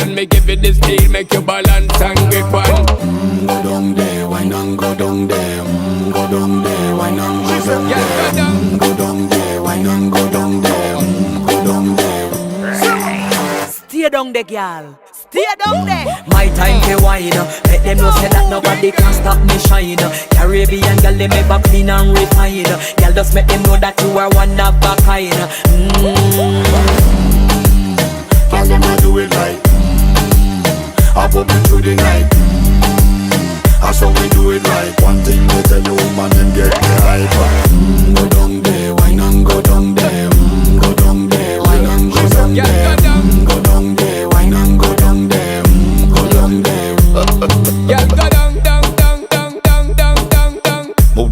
And me give it this deal, make you balance and grip on. Go down there, why not go down there? Go down there, why not go down there? Go down there, why not go down there? Go down there. Stay down there, girl. Stay down there. My time to wine. Let them know say that nobody can stop me shine. Caribbean girl, they make up clean and refine. Girl, just make them know that you are one of a kind.